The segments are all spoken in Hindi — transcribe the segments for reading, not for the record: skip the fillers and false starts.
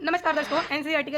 नमस्कार दर्शकों, एनसीईआरटी के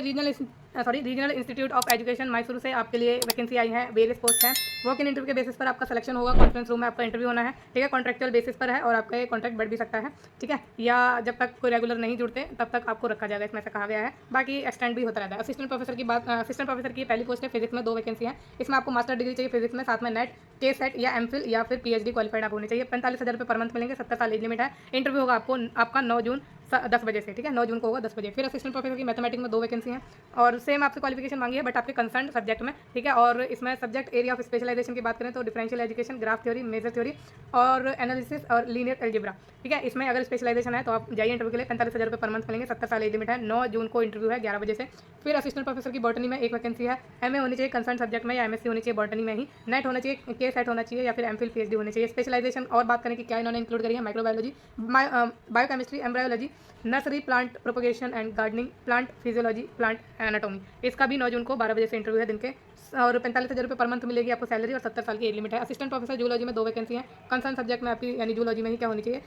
regional institute of education Mysore से आपके लिए वैकेंसी आई है। वेरियस पोस्ट है। वॉक इन इंटरव्यू के बेसिस पर आपका सिलेक्शन होगा। कॉन्फ्रेंस रूम में आपका इंटरव्यू होना है, ठीक है। कॉन्ट्रेक्चुअल बेसिस पर है और आपका ये कॉन्ट्रैक्ट बढ़ भी सकता है, ठीक है। या जब तक कोई रेगुलर नहीं जुड़ते तब तक आपको रखा जाएगा, इसमें से कहा गया है। बाकी एक्सटेंड भी होता रहता है। असिस्टेंट प्रोफेसर की पहली पोस्ट है फिजिक्स में, 2 वैकेंसी है। इसमें आपको मास्टर डिग्री चाहिए फिजिक्स में, साथ में नेट के सेट या एमफिल या फिर पीएचडी क्वालिफाइड आप होनी चाहिए। 45,000 रुपये पर मंथ मिलेंगे। 70 साल एज लिमिट है। इंटरव्यू होगा आपका 9 जून 10 बजे से, ठीक है। 9 जून को होगा 10 बजे। फिर असिस्टेंट प्रोफेसर की मैथमेटिक्स में 2 वैकेंसी हैं और सेम आपसे क्वालिफिकेशन मांगी है बट आपके कंसर्न सब्जेक्ट में, ठीक है। और इसमें सब्जेक्ट एरिया ऑफ स्पेशलाइजेशन की बात करें तो differential education, graph theory, measure theory और एनालिसिस और लीनियर एल्जेब्रा, ठीक है। इसमें अगर स्पेशलाइजेशन है तो आप जाइए इंटरव्यू के लिए। 45,000 रुपये पर मंथ मिलेंगे। 70 साल एज लिमिट है। 9 जून को इंटरव्यू है 11 बजे से। फिर असिस्टेंट प्रोफेसर की बॉटनी में 1 वैकेंसी है। एमए होनी चाहिए कंसर्न सब्जेक्ट में या एमएससी होनी चाहिए बॉटनी में ही। नेट होना चाहिए, के सेट होना चाहिए या फिर एमफिल पीएचडी होनी चाहिए। स्पेशलाइजेशन और बात करें कि क्या इन्होंने इंक्लूड करी है, microbiology, biochemistry, embryology, nursery plant propagation and gardening, plant physiology, plant anatomy. इसका भी 9 जून को 12 बजे से इंटरव्यू है दिन के। और 45,000 रुपये पर मंथ मिलेगी आपको सैलरी और 70 साल की एज लिमिट है। असिस्टेंट प्रोफेसर जूलॉजी में 2 वैकेंसी हैं। कंसर्न सब्जेक्ट में आपकी यानी जूलॉजी में ही क्या होनी चाहिए,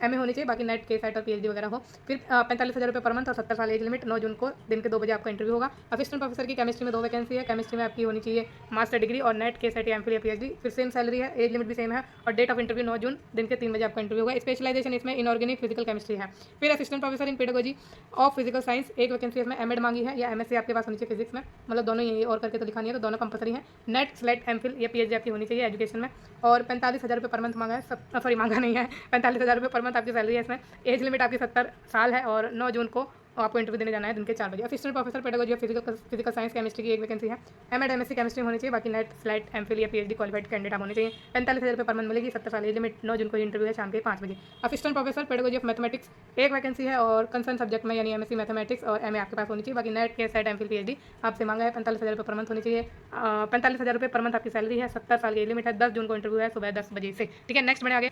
एमए होनी चाहिए, बाकी नेट के सेट और पीएचडी वगैरह हो। फिर 45,000 रुपये पर मंथ और 70 साल एज लिमिट। 9 जून को दिन के 2 बजे आपका इंटरव्यू होगा। असिस्टेंट प्रोफेसर की केमिस्ट्री में 2 वैकेंसी है। केमिस्ट्री में आपकी होनी चाहिए मास्टर डिग्री और नेट के सेट या एमफिल या पीएचडी। फिर सेम सैलरी है, एज लिमिट भी सेम है और डेट ऑफ इंटरव्यू 9 जून दिन के 3 बजे आपका इंटरव्यू होगा। स्पेशलाइजेशन इसमें इनऑर्गेनिक फिजिकल केमिस्ट्री है। फिर assistant professor in pedagogy of physical science, 1 vacancy इसमें एमएड मांगी है या एमएससी आपके पास होनी चाहिए फिजिक्स में, मतलब दोनों ही और करके तो लिखा नहीं है, तो दोनों कंपलसरी है। नेट स्लेट एमफिल या पीएचडी आपकी होनी चाहिए एजुकेशन में। और 45,000 रुपये पर मंथ मांगा है, सॉरी मांगा नहीं है, 45,000 रुपये पर मंथ आपकी सैलरी है। इसमें एज लिमिट आपकी 70 साल है और 9 जून को आपको इंटरव्यू देने जाना है दिन के 4 बजे। Assistant professor pedagogy of physical science chemistry की 1 वैकेंसी है। एमएड एमएससी केमिस्ट्री होनी चाहिए, बाकी नेट स्लेट एमफिल या पीएचडी क्वालिफाइड कैंडिडेट होने चाहिए। 45,000 रुपये पर मंथ मिलेगी। 70 साल एज लिमिट। 9 जून को इंटरव्यू है शाम के 5 बजे। Assistant professor pedagogy of mathematics 1 vacancy है और कंसर्न सब्जेक्ट में यानी एमएससी मैथमेटिक्स और एमए आपके पास होनी चाहिए, बाकी नेट के सेट एमफिल पीएचडी आपसे मांगा है। 45,000 रुपये पर मंथ होनी चाहिए। 45,000 रुपये पर मंथ आपकी सैलरी है। 70 साल की लिमिट है। 10 जून को इंटरव्यू है सुबह 10 बजे से, ठीक है। नेक्स्ट बढ़े आगे।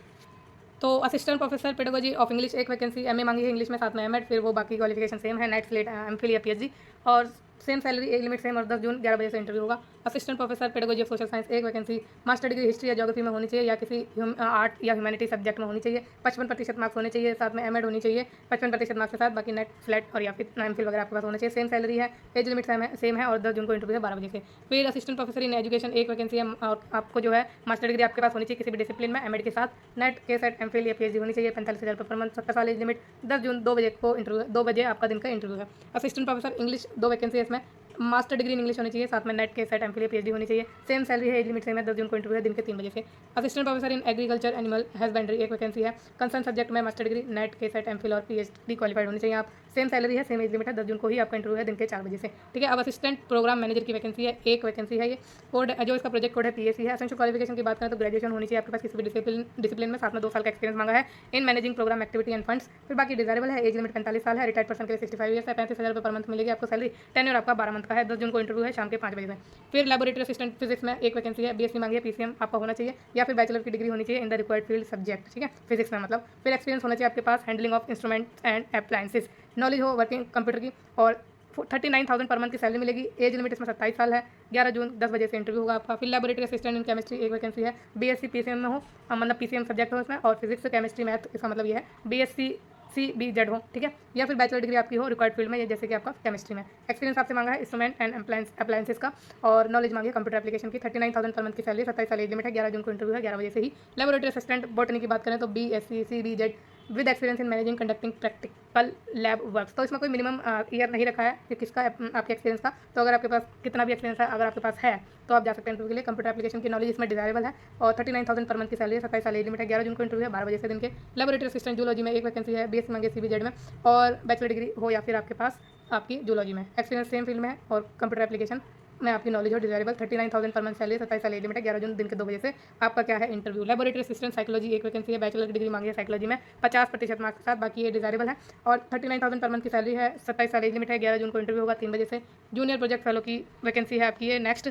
तो assistant professor pedagogy of English 1 vacancy, MA मांगी है इंग्लिश में, साथ में एमएड, फिर वो बाकी क्वालिफिकेशन सेम है, नेट स्लेट एमफिल या पीएचडी और same salary, age limit same और 10 जून 11 बजे से इंटरव्यू होगा। Assistant professor pedagogy of social science 1 vacancy, master degree history या ज्योग्राफी में होनी चाहिए या किसी आर्ट या ह्यूमैनिटी सब्जेक्ट में होनी चाहिए। 55% मार्क्स होने चाहिए, साथ में एमएड होनी चाहिए 55% मार्क्स के साथ, बाकी नेट फ्लैट और या फिर एमफिल वगैरह आपके पास होना चाहिए। सेम सैलरी है, एज लिमिट सेम है और 10 जून को इंटरव्यू है 12 बजे से। फिर assistant professor in education 1 vacancy है और आपको जो है मास्टर डिग्री आपके पास होनी चाहिए किसी भी डिसिप्लिन में एमएड के साथ, नेट के सेट एमफिल या पीएचडी होनी चाहिए। 45,000 रुपये पर मंथ, 70 साल एज लिमिट। 10 जून 2 बजे को इंटरव्यू, 2 बजे आपका दिन का इंटरव्यू है। असिस्टेंट प्रोफेसर इंग्लिश 2 वैकेंसी है। इसमें मास्टर डिग्री इन इंग्लिश होनी चाहिए, साथ में नेट के सेट एमफिल या पीएचडी होनी चाहिए। सेम सैलरी है, एज लिमिट सेम है। 10 जून को इंटरव्यू है दिन के 3 बजे से। Assistant professor in agriculture animal husbandry 1 vacancy है। कंसर्न सब्जेक्ट में मास्टर डिग्री, नेट के सेट एमफिल और पीएचडी क्वालिफाइड होनी चाहिए आप। सेम सैलरी है, सेम एज लिमिट है। 10 जून को ही आपका इंटरव्यू है दिन के 4 बजे से, ठीक है। अब असिस्टेंट प्रोग्राम मैनेजर की वैकेंसी है, 1 वैकेंसी है। ये कोड जो इसका प्रोजेक्ट कोड है पीएसी है। एसेंशियल क्वालिफिकेशन की बात करें तो ग्रेजुएशन होनी चाहिए आपके पास किसी भी डिसिप्लिन में, साथ में 2 साल का एक्सपीरियंस मांगा है in managing program activity and funds. फिर बाकी डिजायरेबल है, एज लिमिट 45 साल है, रिटायर्ड पर्सन के लिए 65 ईयर्स है। 35,000 रुपये पर मंथ मिलेगी आपको सैलरी। टेन्योर आपका 12 मंथ का है। 10 जून को इंटरव्यू है शाम के 5 बजे से। फिर लैबोरेटरी असिस्टेंट फिजिक्स में 1 वैकेंसी है। बीएससी मांगी है, पीसीएम आपका होना चाहिए या फिर बैचलर की डिग्री होनी चाहिए in the required field subject, ठीक है, फिजिक्स में मतलब। फिर एक्सपीरियंस होना चाहिए आपके पास handling of instruments and appliances, knowledge हो वर्किंग कंप्यूटर की और 39,000 पर मंथ की सैलरी मिलेगी। एज लिमिट इसमें 27 साल है। 11 जून 10 बजे से इंटरव्यू होगा आपका। फिर laboratory assistant in chemistry 1 vacancy है। बीएससी पीसीएम में हो, मतलब पीसीएम सब्जेक्ट हो इसमें, और फिजिक्स केमिस्ट्री मैथ, इसका मतलब ये है बीएससी CBZ हो, ठीक है, या फिर बैचलर डिग्री आपकी हो रिक्वायर्ड फील्ड में, ये जैसे कि आपका केमिस्ट्री में। एक्सपीरियंस आपसे मांगा है इंस्ट्रूमेंट एंड अप्लायंसेस का और नॉलेज मांगी है कंप्यूटर एप्लीकेशन की। 39,000 पर मंथ की सैलरी, 27 साल एज लिमिट है। 11 जून को इंटरव्यू है 11 बजे से ही। लैबोरेटरी असिस्टेंट बॉटनी की बात करें तो BSc CBZ with experience in managing conducting practical lab works. तो इसमें कोई मिनिमम ईयर नहीं रखा है कि किसका आपके एक्सपीरियंस का, तो अगर आपके पास कितना भी एक्सपीरियंस है अगर आपके पास है तो आप जा सकते हैं इंटरव्यू के लिए। कंप्यूटर एप्लीकेशन की नॉलेज इसमें डिजायरेबल है और 39,000 पर मंथ की सैलरी, 27 साल एज लिमिट है। 11 जून को इंटरव्यू है 12 बजे से दिन के। लैबोरेटरी असिस्टेंट जूलॉजी में 1 वैकेंसी है। BSc मांगे CBZ में और बैचलर डिग्री हो या फिर आपके पास आपकी जूलॉजी में एक्सपीरियंस सेम फील्ड में है और कंप्यूटर एप्लीकेशन में आपकी नॉलेज हो डिजायरेबल। 39,000 पर मंथ सैलरी, 27 साल एज लिमिट है। 11 जून दिन के 2 बजे से आपका क्या है interview. Laboratory assistant psychology 1 vacancy है। बैचलर की डिग्री मांगी है साइकोलॉजी में 50% मार्क्स के साथ, बाकी ये डिजायरेबल है और 39,000 पर मंथ की सैलरी है। 27 साल एज लिमिट है। 11 जून को इंटरव्यू होगा 3 बजे से। जूनियर प्रोजेक्ट फेलो की वैकेंसी है आपकी ये। नेक्स्ट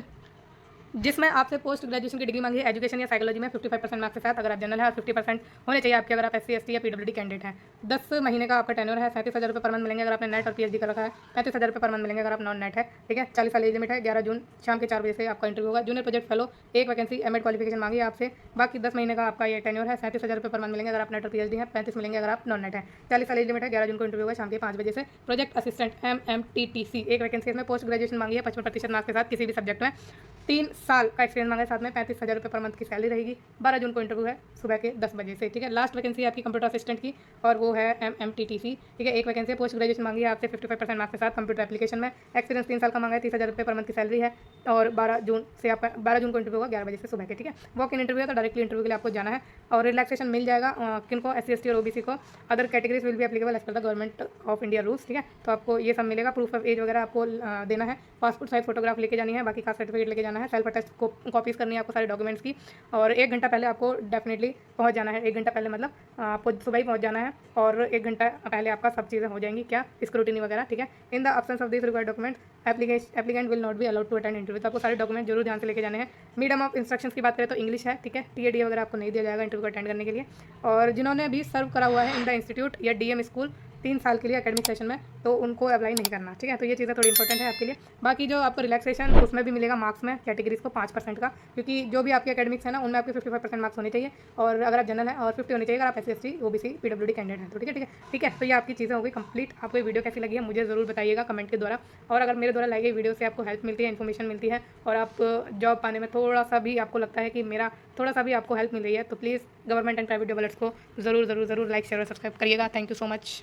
जिसमें आपसे पोस्ट ग्रेजुएशन की डिग्री मांगी है एजुकेशन या साइकोलॉजी में 55% मार्क्स के साथ। अगर आप जनरल है और 50% होने चाहिए आपके, अगर आप SC ST या PWD कैंडिडेट हैं। 10 महीने का आपका टेन्योर है, 37,000 रुपये पर मंथ मिलेंगे अगर आपने नेट और PhD कर रखा है। 35,000 रुपये पर मंथ मिलेंगे अगर आप नॉन नेट है, ठीक है। 40 साल एज लिमिट है। 11 जून शाम के 4 बजे से आपका इंटरव्यू होगा। जूनियर प्रोजेक्ट फेलो, एक वैकेंसी, एमएड क्वालिफिकेशन मांगी है आपसे। बाकी 10 महीने का आपका ये टेन्योर है। 37,000 रुपये पर मंथ मिलेंगे अगर आप नेट और PhD है। 35 मिलेंगे अगर आप नॉन नेट है। 40 साल एज लिमिट है। 11 जून को इंटरव्यू होगा शाम के 5 बजे से। प्रोजेक्ट असिस्टेंट MMTTC, एक वैकेंसी में पोस्ट ग्रेजुएशन मांगी है 55% मार्क्स के साथ किसी भी सब्जेक्ट में। 3 साल का एक्सपीरियंस मांगा है, साथ में 35,000 रुपये पर मंथ की सैलरी रहेगी। 12 जून को इंटरव्यू है सुबह के 10 बजे से, ठीक है। लास्ट वैकेंसी है आपकी कंप्यूटर असिस्टेंट की और वो है MMTTC, ठीक है। एक वैकेंसी है, पोस्ट ग्रेजुएशन मांगी है आपसे 55% मार्क्स के साथ कंप्यूटर एप्लीकेशन में। एक्सपीरियंस 3 साल का मांगा है। 30,000 रुपये पर मंथ की सैलरी है और 12 जून को इंटरव्यू होगा 11 बजे से सुबह के, ठीक है। वॉक इन इंटरव्यू है तो डायरेक्टली इंटरव्यू के लिए आपको जाना है और रिलैक्सेशन मिल जाएगा किनको, SC ST और OBC को। अदर कैटेगरीज विल भी applicable as per the government of India rules, ठीक है। तो आपको ये सब मिलेगा। प्रूफ ऑफ एज वगैरह आपको देना है। पासपोर्ट साइज फोटोग्राफ लेके जानी है, बाकी कास्ट सर्टिफिकेट लेके जाना है। सेल्फ अटेस्ट कॉपीज़ करनी है आपको सारे डॉक्यूमेंट्स की और 1 घंटा पहले आपको डेफिनेटली पहुंच जाना है। 1 घंटा पहले मतलब आपको सुबह ही पहुंच जाना है और 1 घंटा पहले आपका सब चीज़ें हो जाएंगी, क्या स्क्रूटिनी वगैरह, ठीक है। In the absence of this required document applicant will not be allowed to attend interview. तो आपको सारे डॉक्यूमेंट जरूर ध्यान से लेके जाने हैं। मीडियम ऑफ इंस्ट्रक्शंस की बात करें तो इंग्लिश है, ठीक है। TAD वगैरह आपको नहीं दिया जाएगा इंटरव्यू को अटेंड करने के लिए। और जिन्होंने भी सर्व करा हुआ है इन द इंस्टीट्यूट या DM स्कूल 3 साल के लिए एकेडमिक सेशन में, तो उनको अप्लाई नहीं करना, ठीक है। तो ये चीज़ें थोड़ी इंपॉर्टेंट है आपके लिए। बाकी जो आपको रिलैक्सेशन उसमें भी मिलेगा मार्क्स में कैटेगरीज को 5% का, क्योंकि जो भी आपके एकेडमिक्स है ना उनमें आपके 55% मार्क्स होने चाहिए और अगर आप जनरल है और 50 होने चाहिए अगर आप SC ST OBC PWD candidate हैं तो, ठीक है, ठीक है, ठीक है। तो ये आपकी चीज़ें हो गई कंप्लीट। आपको ये वीडियो कैसी लगी है मुझे ज़रूर बताइएगा कमेंट के द्वारा। और अगर मेरे द्वारा लाई गई वीडियो से आपको हेल्प मिलती है, इन्फॉर्मेशन मिलती है और आप जॉब पाने में थोड़ा सा भी आपको लगता है कि मेरा थोड़ा सा भी आपको हेल्प मिल रही है, तो please government and private job alerts को ज़रूर लाइक शेयर और सब्सक्राइब करिएगा। Thank you so much.